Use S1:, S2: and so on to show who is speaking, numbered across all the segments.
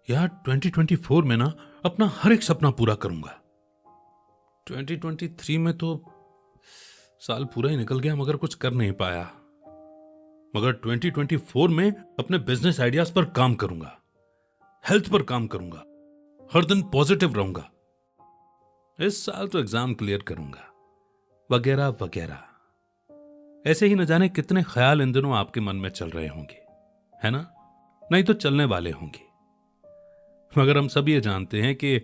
S1: यार 2024 में ना अपना हर एक सपना पूरा करूंगा। 2023 में तो साल पूरा ही निकल गया मगर कुछ कर नहीं पाया। मगर 2024 में अपने बिजनेस आइडियाज पर काम करूंगा, हेल्थ पर काम करूंगा, हर दिन पॉजिटिव रहूंगा। इस साल तो एग्जाम क्लियर करूंगा, वगैरह वगैरह। ऐसे ही न जाने कितने ख्याल इन दिनों आपके मन में चल रहे होंगे, है ना? नहीं तो चलने वाले होंगे। मगर हम सब ये जानते हैं कि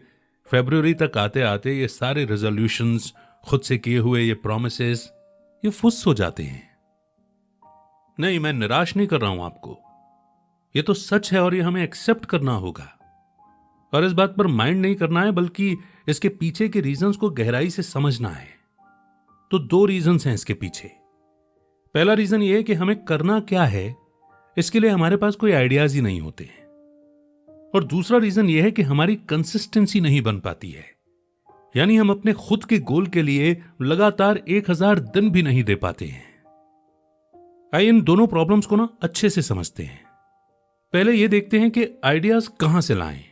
S1: फरवरी तक आते आते ये सारे रेजोल्यूशंस, खुद से किए हुए ये प्रॉमिसेस, ये फुस हो जाते हैं। नहीं, मैं निराश नहीं कर रहा हूं आपको। ये तो सच है और ये हमें एक्सेप्ट करना होगा और इस बात पर माइंड नहीं करना है, बल्कि इसके पीछे के रीजंस को गहराई से समझना है। तो दो रीजंस हैं इसके पीछे। पहला रीजन ये है कि हमें करना क्या है, इसके लिए हमारे पास कोई आइडियाज ही नहीं होते हैं। और दूसरा रीजन यह है कि हमारी कंसिस्टेंसी नहीं बन पाती है, यानी हम अपने खुद के गोल के लिए लगातार 1000 दिन भी नहीं दे पाते हैं। आइए इन दोनों प्रॉब्लम्स को ना अच्छे से समझते हैं। पहले यह देखते हैं कि आइडियाज कहां से लाएं।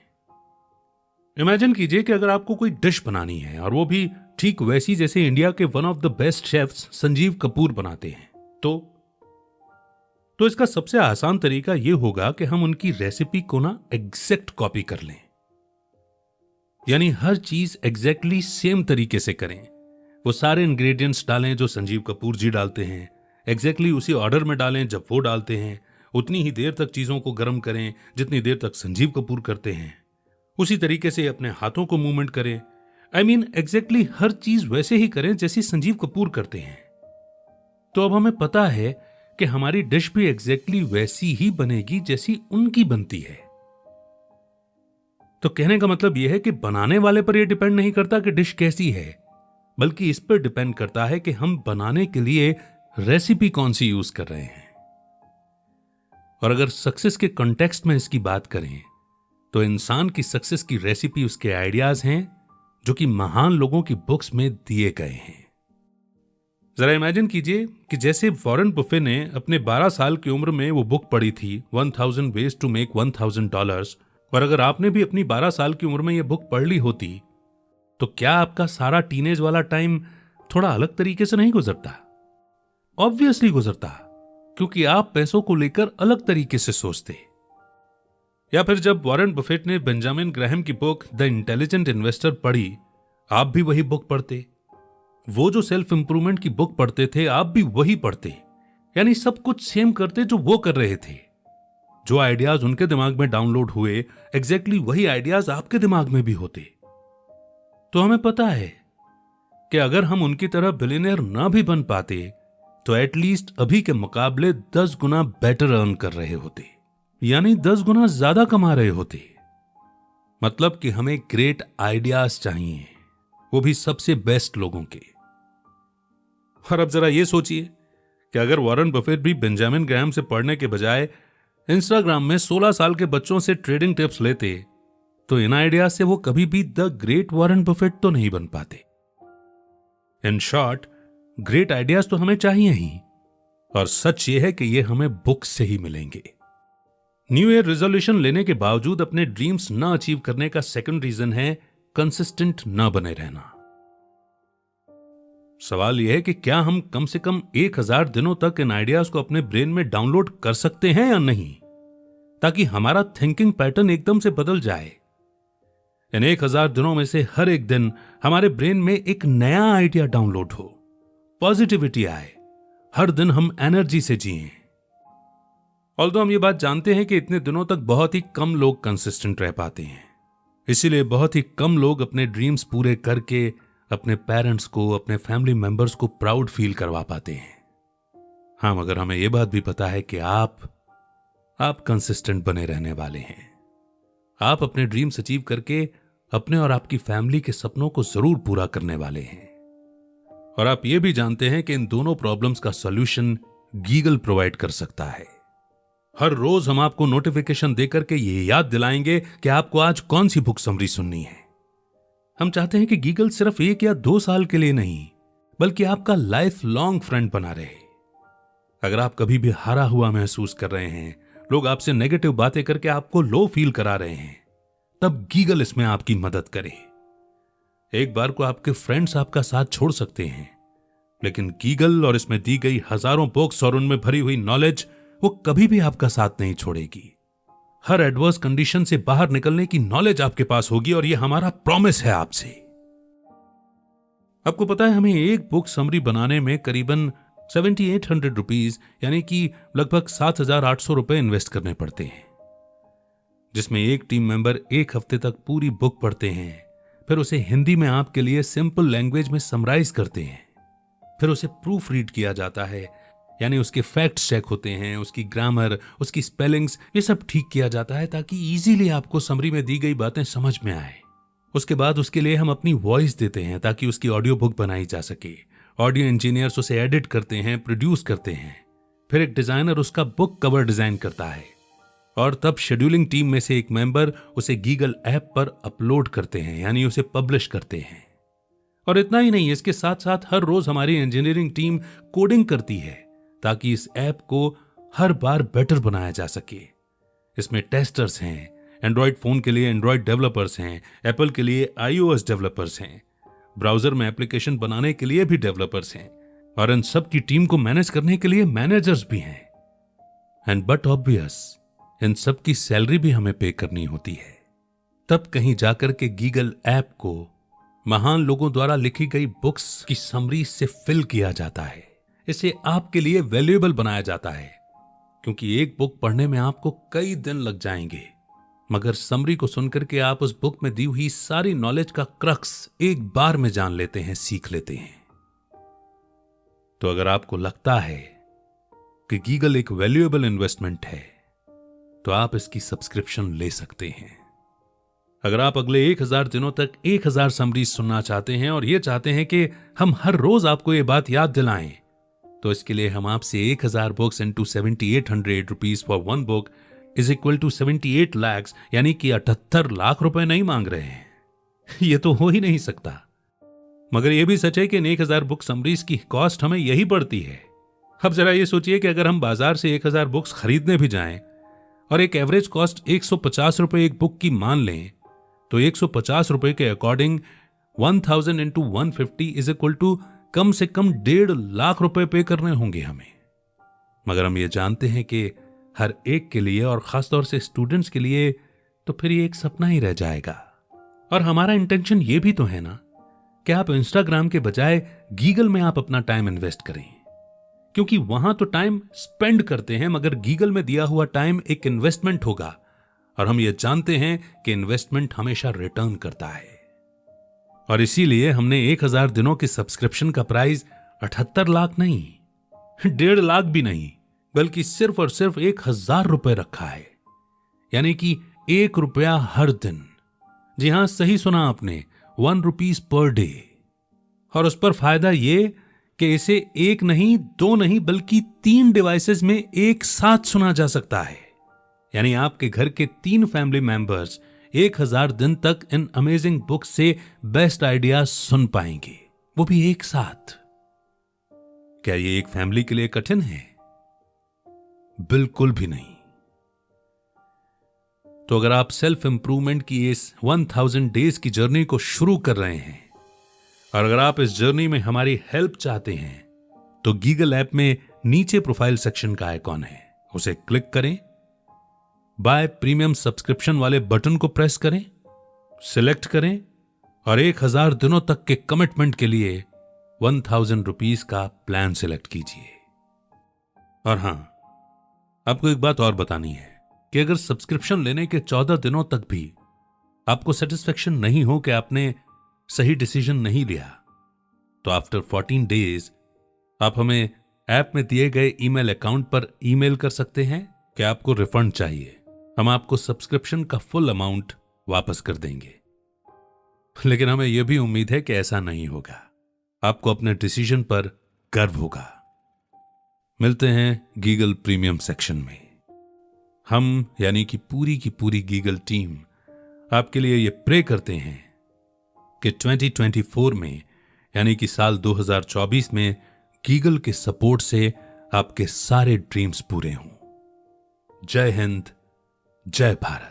S1: इमेजिन कीजिए कि अगर आपको कोई डिश बनानी है और वो भी ठीक वैसी जैसे इंडिया के one of the best chefs Sanjeev Kapoor बनाते हैं, तो इसका सबसे आसान तरीका यह होगा कि हम उनकी रेसिपी को ना एग्जैक्ट कॉपी कर लें, यानी हर चीज एग्जैक्टली सेम तरीके से करें। वो सारे इंग्रेडिएंट्स डालें जो संजीव कपूर जी डालते हैं, एग्जैक्टली उसी ऑर्डर में डालें जब वो डालते हैं, उतनी ही देर तक चीजों को गर्म करें जितनी देर तक संजीव कपूर करते हैं, उसी तरीके से अपने हाथों को मूवमेंट करें। एग्जैक्टली हर चीज वैसे ही करें जैसी संजीव कपूर करते हैं। तो अब हमें पता है कि हमारी डिश भी एग्जैक्टली वैसी ही बनेगी जैसी उनकी बनती है। तो कहने का मतलब यह है कि बनाने वाले पर यह डिपेंड नहीं करता कि डिश कैसी है, बल्कि इस पर डिपेंड करता है कि हम बनाने के लिए रेसिपी कौन सी यूज कर रहे हैं। और अगर सक्सेस के कॉन्टेक्स्ट में इसकी बात करें तो इंसान की सक्सेस की रेसिपी उसके आइडियाज हैं जो कि महान लोगों की बुक्स में दिए गए हैं। जरा इमेजिन कीजिए कि जैसे वॉरेन बफे ने अपने 12 साल की उम्र में वो बुक पढ़ी थी 1000 वेज टू मेक $1000, और अगर आपने भी अपनी 12 साल की उम्र में ये बुक पढ़ ली होती तो क्या आपका सारा टीनेज वाला टाइम थोड़ा अलग तरीके से नहीं गुजरता? ऑब्वियसली गुजरता, क्योंकि आप पैसों को लेकर अलग तरीके से सोचते। या फिर जब वॉरेन बफेट ने बेंजामिन ग्राहम की बुक द इंटेलिजेंट इन्वेस्टर पढ़ी, आप भी वही बुक पढ़ते। वो जो सेल्फ इंप्रूवमेंट की बुक पढ़ते थे, आप भी वही पढ़ते, यानी सब कुछ सेम करते जो वो कर रहे थे। जो आइडियाज उनके दिमाग में डाउनलोड हुए, एग्जैक्टली वही आइडियाज आपके दिमाग में भी होते। तो हमें पता है कि अगर हम उनकी तरह बिलियनियर ना भी बन पाते तो एटलीस्ट अभी के मुकाबले 10 गुना बेटर अर्न कर रहे होते, यानी 10 गुना ज्यादा कमा रहे होते। मतलब कि हमें ग्रेट आइडियाज चाहिए, वो भी सबसे बेस्ट लोगों के। और अब जरा ये सोचिए कि अगर वॉरेन बफेट भी बेंजामिन ग्राहम से पढ़ने के बजाय इंस्टाग्राम में 16 साल के बच्चों से ट्रेडिंग टिप्स लेते तो इन आइडियाज से वो कभी भी द ग्रेट वॉरेन बफेट तो नहीं बन पाते। इन शॉर्ट, ग्रेट आइडियाज तो हमें चाहिए ही, और सच ये है कि ये हमें बुक से ही मिलेंगे। न्यू ईयर रेजोल्यूशन लेने के बावजूद अपने ड्रीम्स ना अचीव करने का सेकंड रीजन है कंसिस्टेंट ना बने रहना। सवाल यह है कि क्या हम कम से कम 1000 दिनों तक इन आइडियाज को अपने ब्रेन में डाउनलोड कर सकते हैं या नहीं, ताकि हमारा थिंकिंग पैटर्न एकदम से बदल जाए। इन 1000 दिनों में से हर एक दिन हमारे ब्रेन में एक नया आइडिया डाउनलोड हो, पॉजिटिविटी आए, हर दिन हम एनर्जी से जिएं। ऑल्दो हम ये बात जानते हैं कि इतने दिनों तक बहुत ही कम लोग कंसिस्टेंट रह पाते हैं, इसीलिए बहुत ही कम लोग अपने ड्रीम्स पूरे करके अपने पेरेंट्स को, अपने फैमिली मेंबर्स को प्राउड फील करवा पाते हैं। हाँ, मगर हमें यह बात भी पता है कि आप कंसिस्टेंट बने रहने वाले हैं। आप अपने ड्रीम्स अचीव करके अपने और आपकी फैमिली के सपनों को जरूर पूरा करने वाले हैं। और आप ये भी जानते हैं कि इन दोनों प्रॉब्लम्स का सॉल्यूशन गीगल प्रोवाइड कर सकता है। हर रोज हम आपको नोटिफिकेशन देकर के ये याद दिलाएंगे कि आपको आज कौन सी बुक समरी सुननी है। हम चाहते हैं कि गीगल सिर्फ 1 या 2 साल के लिए नहीं, बल्कि आपका लाइफ लॉन्ग फ्रेंड बना रहे। अगर आप कभी भी हारा हुआ महसूस कर रहे हैं, लोग आपसे नेगेटिव बातें करके आपको लो फील करा रहे हैं, तब गीगल इसमें आपकी मदद करे। एक बार को आपके फ्रेंड्स आपका साथ छोड़ सकते हैं, लेकिन गीगल और इसमें दी गई हजारों बुक्स और उनमें भरी हुई नॉलेज वो कभी भी आपका साथ नहीं छोड़ेगी। हर एडवर्स कंडीशन से बाहर निकलने की नॉलेज आपके पास होगी और यह हमारा प्रॉमिस है आपसे। आपको पता है, हमें एक बुक समरी बनाने में करीबन 7800 रुपीज यानी कि लगभग 7800 रुपए इन्वेस्ट करने पड़ते हैं, जिसमें एक टीम मेंबर एक हफ्ते तक पूरी बुक पढ़ते हैं, फिर उसे हिंदी में आपके लिए सिंपल लैंग्वेज में समराइज करते हैं, फिर उसे प्रूफ रीड किया जाता है, यानी उसके फैक्ट्स चेक होते हैं, उसकी ग्रामर, उसकी स्पेलिंग्स, ये सब ठीक किया जाता है ताकि इजीली आपको समरी में दी गई बातें समझ में आए। उसके बाद उसके लिए हम अपनी वॉइस देते हैं ताकि उसकी ऑडियो बुक बनाई जा सके। ऑडियो इंजीनियर्स उसे एडिट करते हैं, प्रोड्यूस करते हैं, फिर एक डिजाइनर उसका बुक कवर डिजाइन करता है और तब शेड्यूलिंग टीम में से एक मेंबर उसे गीगल ऐप पर अपलोड करते हैं, यानी उसे पब्लिश करते हैं। और इतना ही नहीं, इसके साथ साथ हर रोज हमारी इंजीनियरिंग टीम कोडिंग करती है ताकि इस ऐप को हर बार बेटर बनाया जा सके। इसमें टेस्टर्स हैं, एंड्रॉयड फोन के लिए एंड्रॉयड डेवलपर्स हैं, एप्पल के लिए iOS डेवलपर्स हैं, ब्राउजर में एप्लीकेशन बनाने के लिए भी डेवलपर्स हैं, और इन सब की टीम को मैनेज करने के लिए मैनेजर्स भी हैं। एंड बट ऑब्वियस, इन सब की सैलरी भी हमें पे करनी होती है। तब कहीं जाकर के गीगल ऐप को महान लोगों द्वारा लिखी गई बुक्स की समरी से फिल किया जाता है। इसे आपके लिए वैल्यूएबल बनाया जाता है, क्योंकि एक बुक पढ़ने में आपको कई दिन लग जाएंगे, मगर समरी को सुनकर के आप उस बुक में दी हुई सारी नॉलेज का क्रक्स एक बार में जान लेते हैं, सीख लेते हैं। तो अगर आपको लगता है कि गीगल एक वैल्यूएबल इन्वेस्टमेंट है, तो आप इसकी सब्सक्रिप्शन ले सकते हैं। अगर आप अगले 1000 दिनों तक 1000 समरीज सुनना चाहते हैं और ये चाहते हैं कि हम हर रोज आपको ये बात याद दिलाएं, तो इसके लिए हम आपसे 1000 books into 7800 rupees for one book is equal to 78 lakh यानी कि 78 लाख रुपए नहीं मांग रहे हैं। ये तो हो ही नहीं सकता। मगर यह भी सच है कि 1000 बुक समरीज की कॉस्ट हमें यही पड़ती है। अब जरा ये सोचिए कि अगर हम बाजार से 1000 बुक्स खरीदने भी जाएं और एक एवरेज कॉस्ट 150 रुपए एक बुक की मान लें, तो 150 रुपए के according 1000 into 150 is equal to कम से कम 1.5 लाख रुपए पे करने होंगे हमें। मगर हम ये जानते हैं कि हर एक के लिए और खासतौर से स्टूडेंट्स के लिए तो फिर ये एक सपना ही रह जाएगा। और हमारा इंटेंशन ये भी तो है ना कि आप इंस्टाग्राम के बजाय गीगल में आप अपना टाइम इन्वेस्ट करें, क्योंकि वहां तो टाइम स्पेंड करते हैं, मगर गीगल में दिया हुआ टाइम एक इन्वेस्टमेंट होगा और हम ये जानते हैं कि इन्वेस्टमेंट हमेशा रिटर्न करता है। और इसीलिए हमने 1000 दिनों की सब्सक्रिप्शन का प्राइस 78 लाख नहीं, 1.5 लाख भी नहीं, बल्कि सिर्फ और सिर्फ 1000 रुपए रखा है, यानी कि 1 रुपया हर दिन। जी हां, सही सुना आपने, 1 रुपीज पर डे। और उस पर फायदा ये कि इसे 1 नहीं, 2 नहीं, बल्कि 3 डिवाइसेस में एक साथ सुना जा सकता है, यानी आपके घर के 3 फैमिली मेंबर्स 1000 दिन तक इन अमेजिंग बुक से बेस्ट आइडियाज सुन पाएंगे, वो भी एक साथ। क्या ये एक फैमिली के लिए कठिन है? बिल्कुल भी नहीं। तो अगर आप सेल्फ इंप्रूवमेंट की इस 1000 डेज की जर्नी को शुरू कर रहे हैं और अगर आप इस जर्नी में हमारी हेल्प चाहते हैं, तो गीगल ऐप में नीचे प्रोफाइल सेक्शन का आइकॉन है, उसे क्लिक करें, बाय प्रीमियम सब्सक्रिप्शन वाले बटन को प्रेस करें, सिलेक्ट करें और 1000 दिनों तक के कमिटमेंट के लिए 1000 रुपीज का प्लान सिलेक्ट कीजिए। और हां, आपको एक बात और बतानी है कि अगर सब्सक्रिप्शन लेने के 14 दिनों तक भी आपको सेटिस्फेक्शन नहीं हो कि आपने सही डिसीजन नहीं लिया, तो आफ्टर 14 डेज आप हमें ऐप में दिए गए ईमेल अकाउंट पर ईमेल कर सकते हैं कि आपको रिफंड चाहिए। हम आपको सब्सक्रिप्शन का फुल अमाउंट वापस कर देंगे। लेकिन हमें यह भी उम्मीद है कि ऐसा नहीं होगा, आपको अपने डिसीजन पर गर्व होगा। मिलते हैं गीगल प्रीमियम सेक्शन में। हम यानी कि पूरी की पूरी गीगल टीम आपके लिए यह प्रे करते हैं कि 2024 में यानी कि साल 2024 में गीगल के सपोर्ट से आपके सारे ड्रीम्स पूरे हों। जय हिंद, जय भारत।